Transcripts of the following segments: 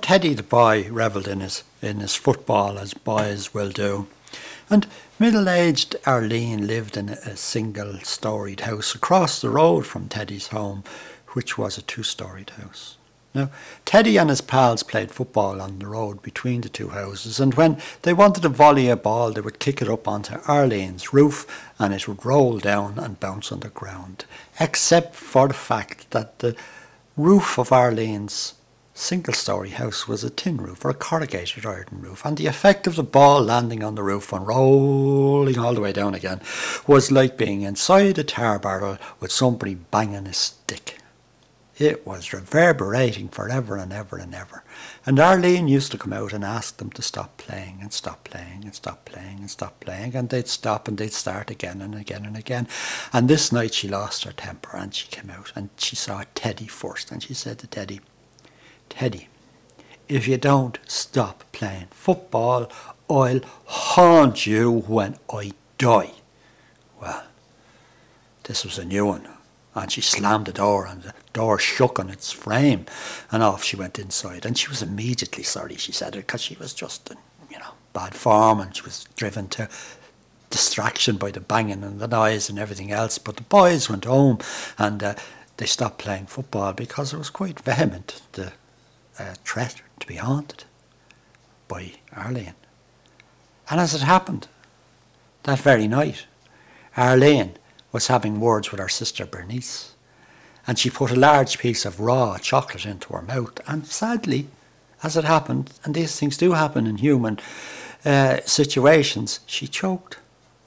Teddy the boy revelled in his football, as boys will do. And middle-aged Arlene lived in a single-storied house across the road from Teddy's home, which was a two-storied house. Now, Teddy and his pals played football on the road between the two houses, and when they wanted to volley a ball, they would kick it up onto Arlene's roof, and it would roll down and bounce on the ground, except for the fact that the roof of Arlene's single-storey house was a tin roof, or a corrugated iron roof, and the effect of the ball landing on the roof and rolling all the way down again was like being inside a tar barrel with somebody banging a stick. It was reverberating forever and ever and ever. And Arlene used to come out and ask them to stop playing and stop playing and stop playing and stop playing. And they'd stop and they'd start again and again and again. And this night she lost her temper and she came out and she saw Teddy first. And she said to Teddy, "Teddy, if you don't stop playing football, I'll haunt you when I die." Well, this was a new one. And she slammed the door and the door shook on its frame, and off she went inside. And she was immediately sorry she said it, because she was just in, bad form, and she was driven to distraction by the banging and the noise and everything else. But the boys went home and they stopped playing football because it was quite vehement, the threat to be haunted by Arlene. And as it happened, that very night, Arlene was having words with her sister Bernice, and she put a large piece of raw chocolate into her mouth, and sadly, as it happened, and these things do happen in human situations, she choked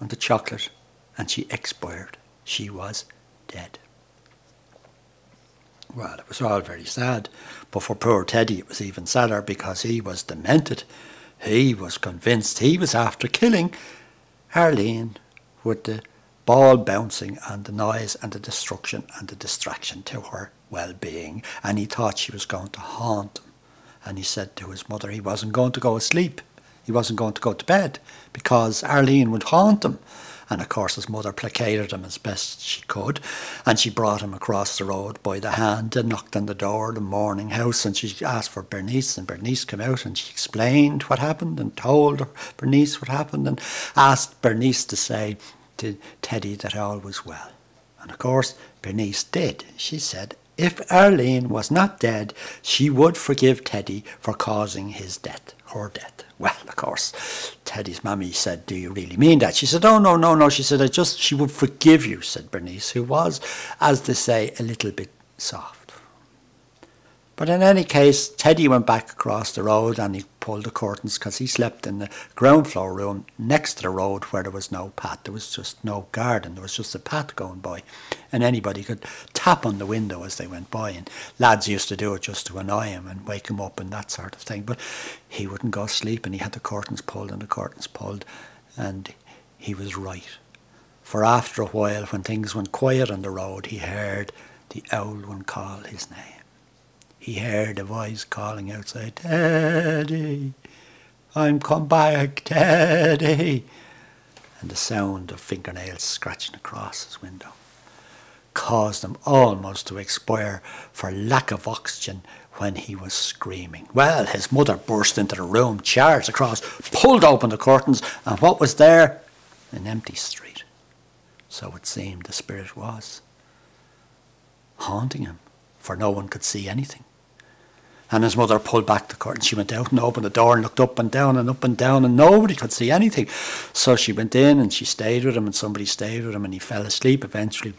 on the chocolate and she expired. She was dead. Well, it was all very sad, but for poor Teddy it was even sadder, because he was demented. He was convinced he was after killing Arlene with the ball bouncing and the noise and the destruction and the distraction to her well-being, and he thought she was going to haunt him. And he said to his mother he wasn't going to go asleep, he wasn't going to go to bed, because Arlene would haunt him. And of course his mother placated him as best she could, and she brought him across the road by the hand and knocked on the door of the morning house, and she asked for Bernice, and Bernice came out and she explained what happened and told Bernice what happened, and asked Bernice to say to Teddy that all was well. And of course Bernice did. She said if Arlene was not dead, she would forgive Teddy for causing his death, her death. Well, of course, Teddy's mammy said, "Do you really mean that?" She said, "Oh, no. She said, she would forgive you," said Bernice, who was, as they say, a little bit soft. But in any case, Teddy went back across the road and he pulled the curtains, because he slept in the ground floor room next to the road where there was no path. There was just no garden. There was just a path going by. And anybody could tap on the window as they went by. And lads used to do it just to annoy him and wake him up and that sort of thing. But he wouldn't go to sleep, and he had the curtains pulled and the curtains pulled. And he was right. For after a while, when things went quiet on the road, he heard the old one call his name. He heard a voice calling outside, "Teddy, I'm come back, Teddy." And the sound of fingernails scratching across his window caused him almost to expire for lack of oxygen when he was screaming. Well, his mother burst into the room, charged across, pulled open the curtains, and what was there? An empty street. So it seemed the spirit was haunting him, for no one could see anything. And his mother pulled back the curtain. She went out and opened the door and looked up and down, and nobody could see anything. So she went in and she stayed with him, and somebody stayed with him, and he fell asleep eventually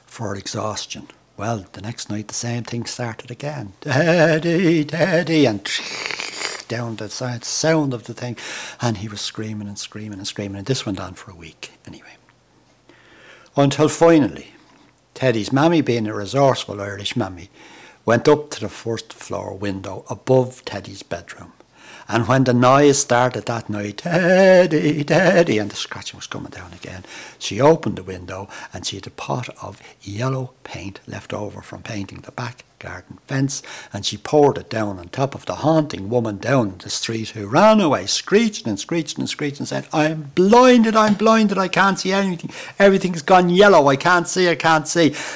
for exhaustion. Well, the next night the same thing started again. "Teddy, Teddy," and down the sound of the thing, and he was screaming and screaming and screaming, and this went on for a week anyway. Until finally, Teddy's mammy, being a resourceful Irish mammy, went up to the first floor window above Teddy's bedroom. And when the noise started that night, "Teddy, Teddy," and the scratching was coming down again, she opened the window and she had a pot of yellow paint left over from painting the back garden fence, and she poured it down on top of the haunting woman down the street, who ran away screeching and screeching and screeching and said, I'm blinded, I can't see anything, everything's gone yellow, I can't see.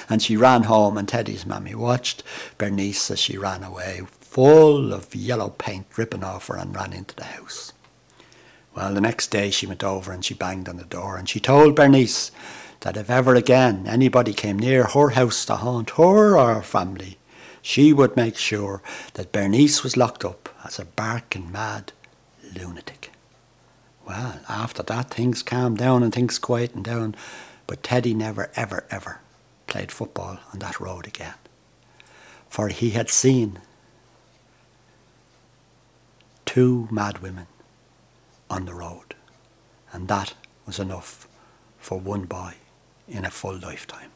And she ran home, and Teddy's mammy watched Bernice as she ran away, full of yellow paint dripping off her, and ran into the house. Well, the next day she went over and she banged on the door, and she told Bernice that if ever again anybody came near her house to haunt her or her family, she would make sure that Bernice was locked up as a barking mad lunatic. Well, after that things calmed down and things quietened down, but Teddy never ever ever played football on that road again, for he had seen 2 mad women on the road, and that was enough for one boy in a full lifetime.